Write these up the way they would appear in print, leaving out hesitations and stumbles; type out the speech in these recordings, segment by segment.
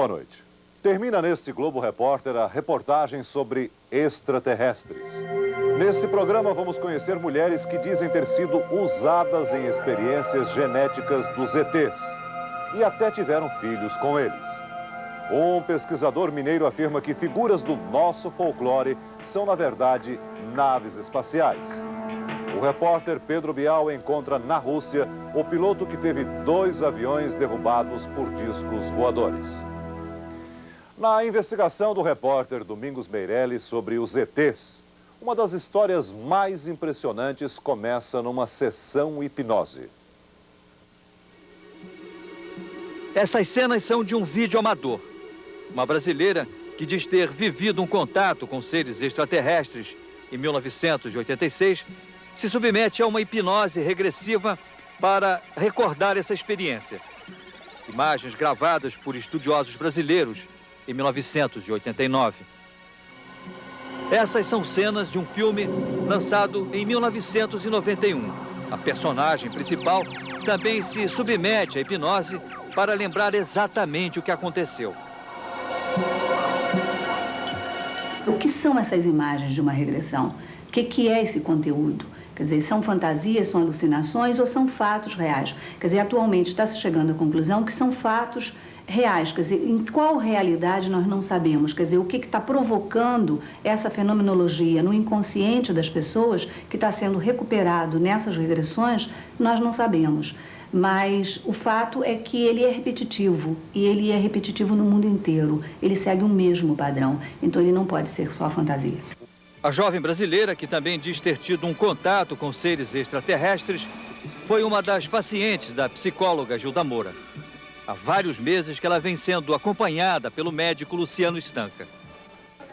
boa noite. Termina neste Globo Repórter a reportagem sobre extraterrestres. Nesse programa vamos conhecer mulheres que dizem ter sido usadas em experiências genéticas dos ETs e até tiveram filhos com eles. Um pesquisador mineiro afirma que figuras do nosso folclore são, na verdade, naves espaciais. O repórter Pedro Bial encontra na Rússia o piloto que teve 2 aviões derrubados por discos voadores. Na investigação do repórter Domingos Meirelles sobre os ETs, uma das histórias mais impressionantes começa numa sessão hipnose. Essas cenas são de um vídeo amador. Uma brasileira que diz ter vivido um contato com seres extraterrestres em 1986 se submete a uma hipnose regressiva para recordar essa experiência. Imagens gravadas por estudiosos brasileiros em 1989. Essas são cenas de um filme lançado em 1991. A personagem principal também se submete à hipnose para lembrar exatamente o que aconteceu. O que são essas imagens de uma regressão? O que é esse conteúdo? Quer dizer, são fantasias, são alucinações ou são fatos reais? Quer dizer, atualmente está-se chegando à conclusão que são fatos reais. Quer dizer, em qual realidade nós não sabemos? Quer dizer, o que está provocando essa fenomenologia no inconsciente das pessoas que está sendo recuperado nessas regressões, nós não sabemos. Mas o fato é que ele é repetitivo, e ele é repetitivo no mundo inteiro. Ele segue o mesmo padrão, então ele não pode ser só fantasia. A jovem brasileira, que também diz ter tido um contato com seres extraterrestres, foi uma das pacientes da psicóloga Gilda Moura. Há vários meses que ela vem sendo acompanhada pelo médico Luciano Stanca.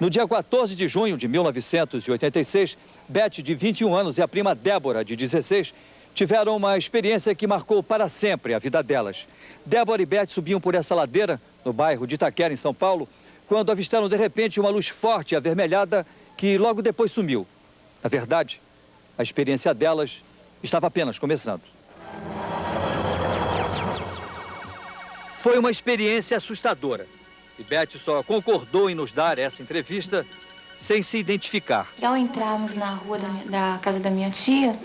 No dia 14 de junho de 1986, Beth, de 21 anos, e a prima Débora, de 16, tiveram uma experiência que marcou para sempre a vida delas. Débora e Beth subiam por essa ladeira, no bairro de Itaquera, em São Paulo, quando avistaram de repente uma luz forte e avermelhada que logo depois sumiu. Na verdade, a experiência delas estava apenas começando. Foi uma experiência assustadora. E Beth só concordou em nos dar essa entrevista sem se identificar. Ao entrarmos na rua da casa da minha tia,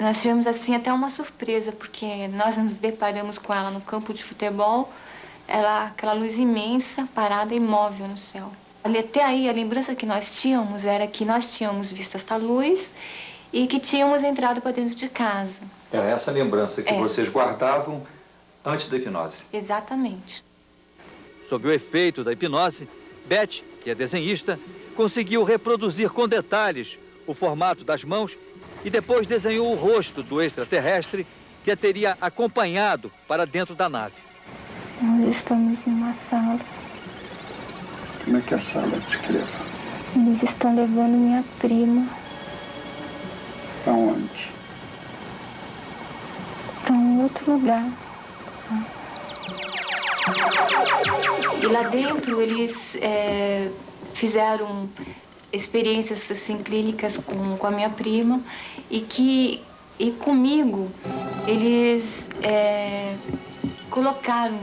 nós tivemos assim até uma surpresa, porque nós nos deparamos com ela no campo de futebol, aquela luz imensa, parada, imóvel no céu. Até aí, a lembrança que nós tínhamos era que nós tínhamos visto esta luz e que tínhamos entrado para dentro de casa. Era essa lembrança que vocês guardavam antes da hipnose? Exatamente. Sob o efeito da hipnose, Beth, que é desenhista, conseguiu reproduzir com detalhes o formato das mãos e depois desenhou o rosto do extraterrestre que a teria acompanhado para dentro da nave. Nós estamos numa sala. Como é que é a sala? Descreva. Eles estão levando minha prima. Para onde? Para um outro lugar. E lá dentro eles fizeram experiências assim, clínicas com a minha prima e comigo eles colocaram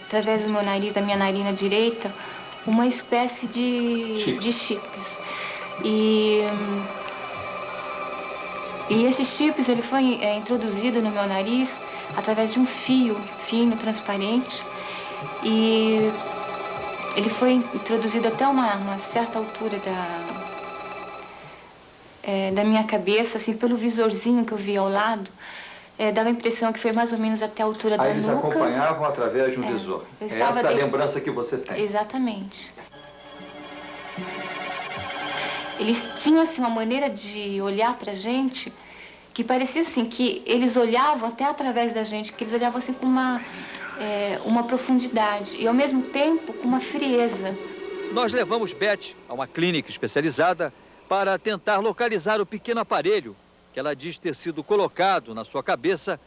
através do meu nariz, da minha narina direita, uma espécie de chips. E esses chips ele foi introduzido no meu nariz através de um fio fino, transparente, e ele foi introduzido até uma certa altura da minha cabeça, assim, pelo visorzinho que eu vi ao lado. Dava a impressão que foi mais ou menos até a altura da nuca. Eles acompanhavam através de um visor. Essa é a lembrança que você tem. Exatamente. Eles tinham assim, uma maneira de olhar pra gente que parecia assim, que eles olhavam até através da gente, que eles olhavam assim com uma profundidade e ao mesmo tempo com uma frieza. Nós levamos Beth a uma clínica especializada para tentar localizar o pequeno aparelho que ela diz ter sido colocado na sua cabeça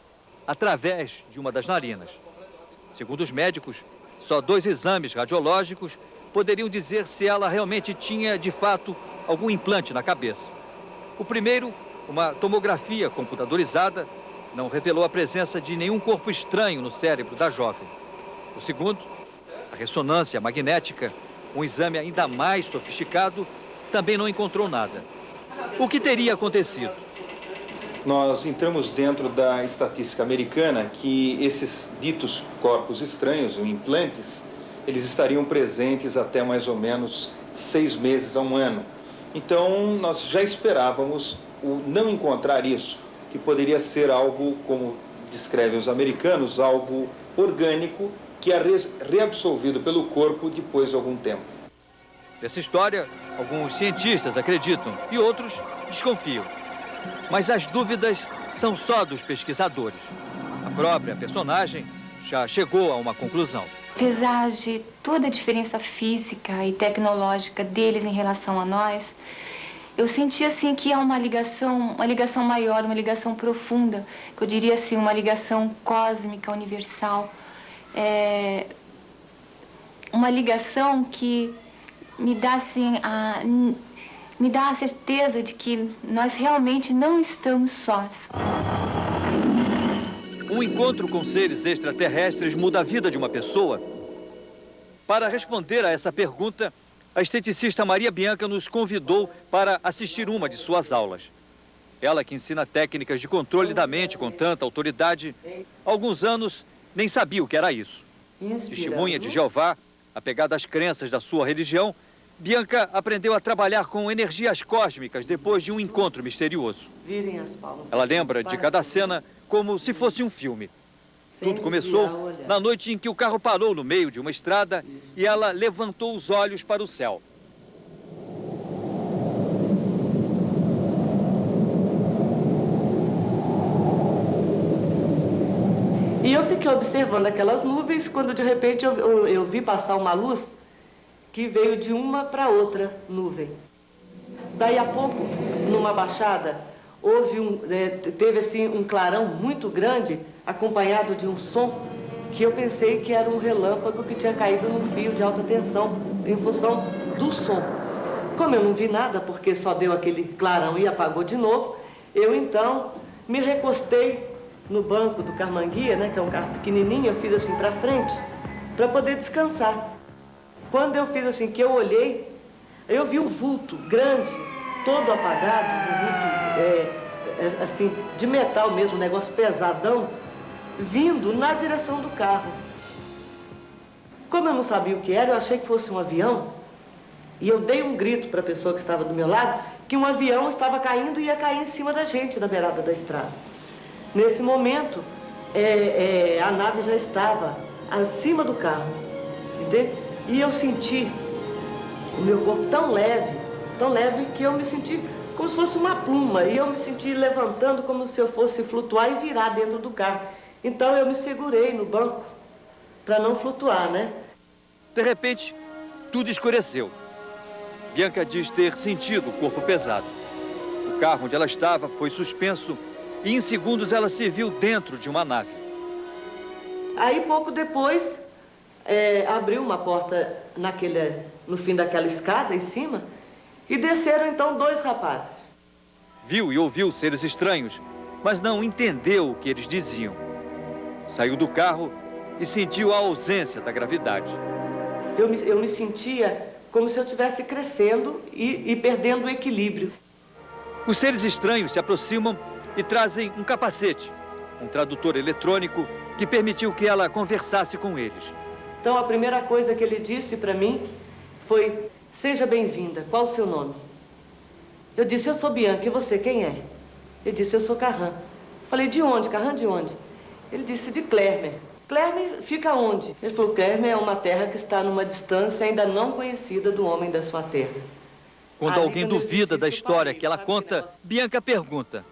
através de uma das narinas. Segundo os médicos, só 2 exames radiológicos poderiam dizer se ela realmente tinha, de fato, algum implante na cabeça. O primeiro, uma tomografia computadorizada, não revelou a presença de nenhum corpo estranho no cérebro da jovem. O segundo, a ressonância magnética, um exame ainda mais sofisticado, também não encontrou nada. O que teria acontecido? Nós entramos dentro da estatística americana que esses ditos corpos estranhos, ou implantes, eles estariam presentes até mais ou menos 6 meses a 1 ano. Então, nós já esperávamos o não encontrar isso, que poderia ser algo, como descrevem os americanos, algo orgânico que é reabsorvido pelo corpo depois de algum tempo. Dessa história, alguns cientistas acreditam e outros desconfiam. Mas as dúvidas são só dos pesquisadores. A própria personagem já chegou a uma conclusão. Apesar de toda a diferença física e tecnológica deles em relação a nós, eu senti assim que há uma ligação maior, uma ligação profunda, que eu diria assim, uma ligação cósmica, universal. Uma ligação que me dá assim me dá a certeza de que nós realmente não estamos sós. Um encontro com seres extraterrestres muda a vida de uma pessoa? Para responder a essa pergunta, a esteticista Maria Bianca nos convidou para assistir uma de suas aulas. Ela, que ensina técnicas de controle da mente com tanta autoridade, há alguns anos nem sabia o que era isso. Testemunha de Jeová, apegada às crenças da sua religião, Bianca aprendeu a trabalhar com energias cósmicas depois de um encontro misterioso. Ela lembra de cada cena como se fosse um filme. Tudo começou na noite em que o carro parou no meio de uma estrada e ela levantou os olhos para o céu. E eu fiquei observando aquelas nuvens quando de repente eu vi passar uma luz que veio de uma para outra nuvem. Daí a pouco, numa baixada, teve assim um clarão muito grande, acompanhado de um som que eu pensei que era um relâmpago que tinha caído num fio de alta tensão, em função do som. Como eu não vi nada, porque só deu aquele clarão e apagou de novo, eu então me recostei no banco do carmanguia, né, que é um carro pequenininho, eu fiz assim para frente, para poder descansar. Quando eu fiz assim, que eu olhei, eu vi um vulto grande, todo apagado, um vulto assim, de metal mesmo, um negócio pesadão, vindo na direção do carro. Como eu não sabia o que era, eu achei que fosse um avião, e eu dei um grito para a pessoa que estava do meu lado, que um avião estava caindo e ia cair em cima da gente, na beirada da estrada. Nesse momento, a nave já estava acima do carro, entende? E eu senti o meu corpo tão leve que eu me senti como se fosse uma pluma. E eu me senti levantando como se eu fosse flutuar e virar dentro do carro. Então eu me segurei no banco para não flutuar, né? De repente, tudo escureceu. Bianca diz ter sentido o corpo pesado. O carro onde ela estava foi suspenso e em segundos ela se viu dentro de uma nave. Aí pouco depois abriu uma porta no fim daquela escada em cima e desceram então 2 rapazes. Viu e ouviu seres estranhos, mas não entendeu o que eles diziam. Saiu do carro e sentiu a ausência da gravidade. Eu me sentia como se eu estivesse crescendo e perdendo o equilíbrio. Os seres estranhos se aproximam e trazem um capacete, um tradutor eletrônico que permitiu que ela conversasse com eles. Então, a primeira coisa que ele disse para mim foi: seja bem-vinda, qual o seu nome? Eu disse: eu sou Bianca, e você quem é? Ele disse: eu sou Carran. Falei: de onde? Carran de onde? Ele disse: de Clermer. Clermer fica onde? Ele falou: Clermer é uma terra que está numa distância ainda não conhecida do homem da sua terra. Quando alguém duvida da história que ela conta, Bianca pergunta: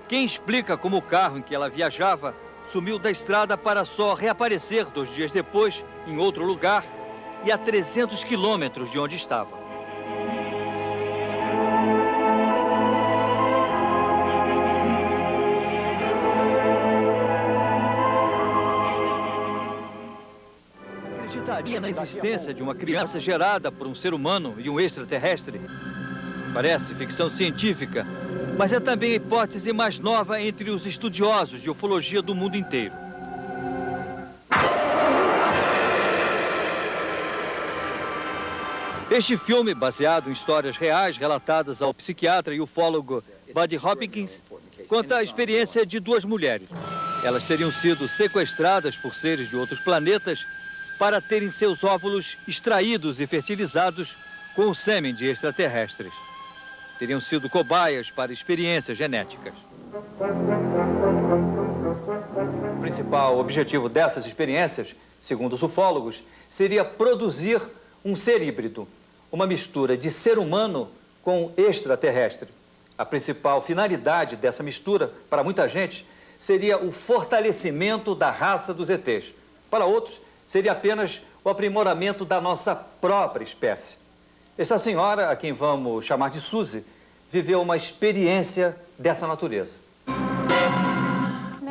quem explica como o carro em que ela viajava sumiu da estrada para só reaparecer 2 dias depois, em outro lugar, e a 300 quilômetros de onde estava. Acreditaria na existência de uma criança gerada por um ser humano e um extraterrestre? Parece ficção científica, Mas é também a hipótese mais nova entre os estudiosos de ufologia do mundo inteiro. Este filme, baseado em histórias reais relatadas ao psiquiatra e ufólogo Buddy Hopkins, conta a experiência de duas mulheres. Elas teriam sido sequestradas por seres de outros planetas para terem seus óvulos extraídos e fertilizados com o sêmen de extraterrestres. Teriam sido cobaias para experiências genéticas. O principal objetivo dessas experiências, segundo os ufólogos, seria produzir um ser híbrido, uma mistura de ser humano com extraterrestre. A principal finalidade dessa mistura, para muita gente, seria o fortalecimento da raça dos ETs. Para outros, seria apenas o aprimoramento da nossa própria espécie. Essa senhora, a quem vamos chamar de Suzy, viveu uma experiência dessa natureza.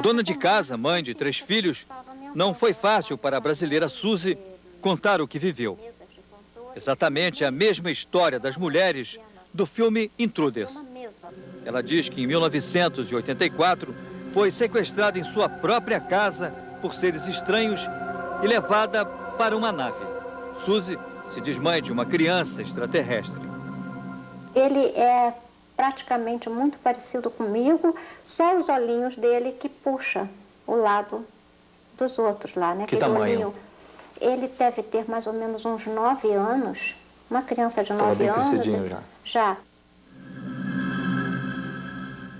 Dona de casa, mãe de 3 filhos, não foi fácil para a brasileira Suzy contar o que viveu. Exatamente a mesma história das mulheres do filme Intruders. Ela diz que em 1984 foi sequestrada em sua própria casa por seres estranhos e levada para uma nave. Suzy se diz mãe de uma criança extraterrestre. Ele é praticamente muito parecido comigo, só os olhinhos dele que puxa o lado dos outros lá, né? Que tamanho? Ele deve ter mais ou menos uns 9 anos, uma criança de 9 anos. Bem crescidinho já.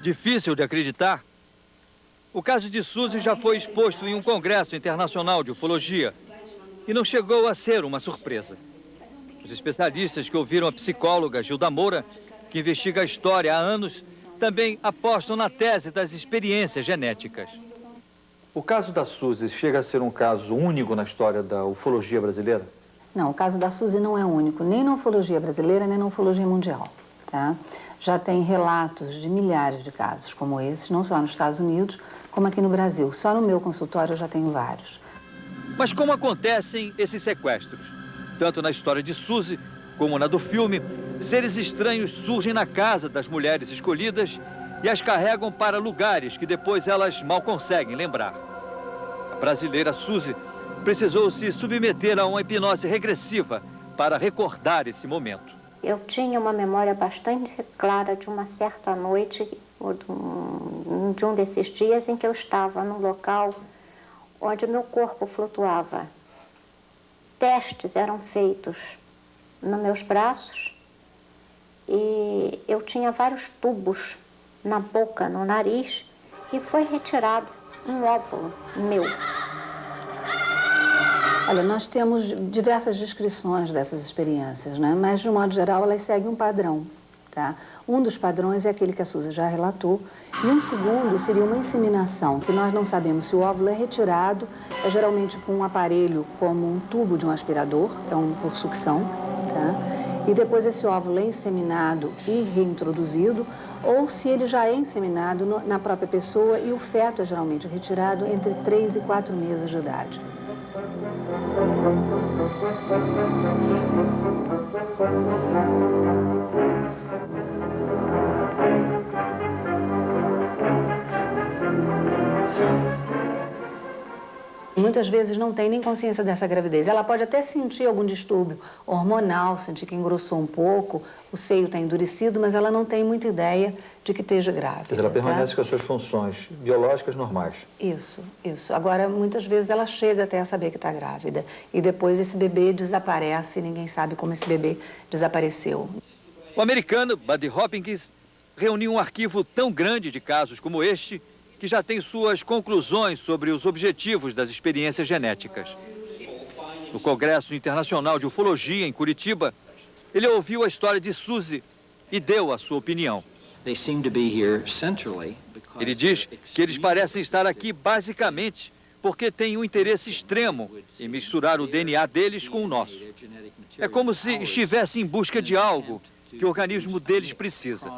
Difícil de acreditar. O caso de Suzy já foi exposto em um congresso internacional de ufologia e não chegou a ser uma surpresa. Os especialistas que ouviram a psicóloga Gilda Moura, que investiga a história há anos, também apostam na tese das experiências genéticas. O caso da Suzy chega a ser um caso único na história da ufologia brasileira? Não, o caso da Suzy não é único, nem na ufologia brasileira, nem na ufologia mundial. Tá? Já tem relatos de milhares de casos como esses, não só nos Estados Unidos, como aqui no Brasil. Só no meu consultório eu já tenho vários. Mas como acontecem esses sequestros? Tanto na história de Suzy, como na do filme, seres estranhos surgem na casa das mulheres escolhidas e as carregam para lugares que depois elas mal conseguem lembrar. A brasileira Suzy precisou se submeter a uma hipnose regressiva para recordar esse momento. Eu tinha uma memória bastante clara de uma certa noite, ou de um desses dias em que eu estava num local onde meu corpo flutuava. Testes eram feitos nos meus braços e eu tinha vários tubos na boca, no nariz, e foi retirado um óvulo meu. Olha, nós temos diversas descrições dessas experiências, né? Mas, de um modo geral, elas seguem um padrão. Tá? Um dos padrões é aquele que a Suzy já relatou, e um segundo seria uma inseminação, que nós não sabemos se o óvulo é retirado, é geralmente com um aparelho como um tubo de um aspirador, por sucção, tá? E depois esse óvulo é inseminado e reintroduzido, ou se ele já é inseminado na própria pessoa e o feto é geralmente retirado entre 3 e 4 meses de idade. Muitas vezes não tem nem consciência dessa gravidez. Ela pode até sentir algum distúrbio hormonal, sentir que engrossou um pouco, o seio está endurecido, mas ela não tem muita ideia de que esteja grávida. Quer dizer, ela permanece com as suas funções biológicas normais. Isso. Agora, muitas vezes ela chega até a saber que está grávida e depois esse bebê desaparece e ninguém sabe como esse bebê desapareceu. O americano Buddy Hopkins reuniu um arquivo tão grande de casos como este que já tem suas conclusões sobre os objetivos das experiências genéticas. No Congresso Internacional de Ufologia, em Curitiba, ele ouviu a história de Suzy e deu a sua opinião. Ele diz que eles parecem estar aqui basicamente porque têm um interesse extremo em misturar o DNA deles com o nosso. É como se estivessem em busca de algo que o organismo deles precisa.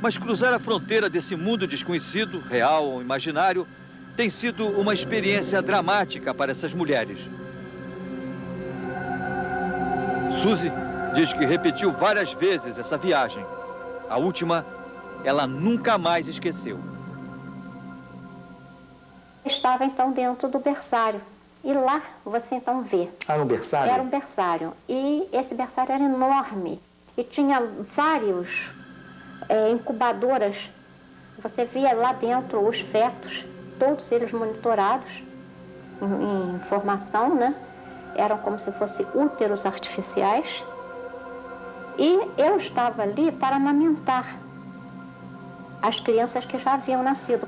Mas cruzar a fronteira desse mundo desconhecido, real ou imaginário, tem sido uma experiência dramática para essas mulheres. Suzy diz que repetiu várias vezes essa viagem. A última ela nunca mais esqueceu. Estava então dentro do berçário. E lá você então vê. Era um berçário? Era um berçário. E esse berçário era enorme. E tinha vários incubadoras. Você via lá dentro os fetos, todos eles monitorados em formação, né? Eram como se fossem úteros artificiais. E eu estava ali para amamentar as crianças que já haviam nascido.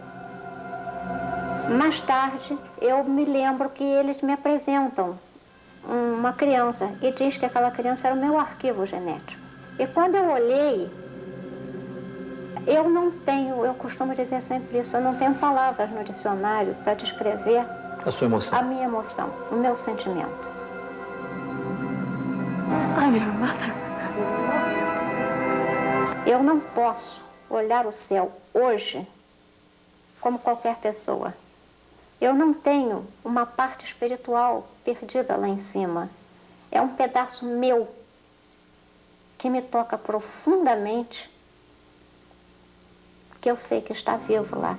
Mais tarde, eu me lembro que eles me apresentam uma criança e diz que aquela criança era o meu arquivo genético. E quando eu olhei, eu costumo dizer sempre isso, eu não tenho palavras no dicionário para descrever a sua emoção. A minha emoção, o meu sentimento. Eu não posso olhar o céu hoje como qualquer pessoa. Eu não tenho uma parte espiritual perdida lá em cima. É um pedaço meu que me toca profundamente, que eu sei que está vivo lá.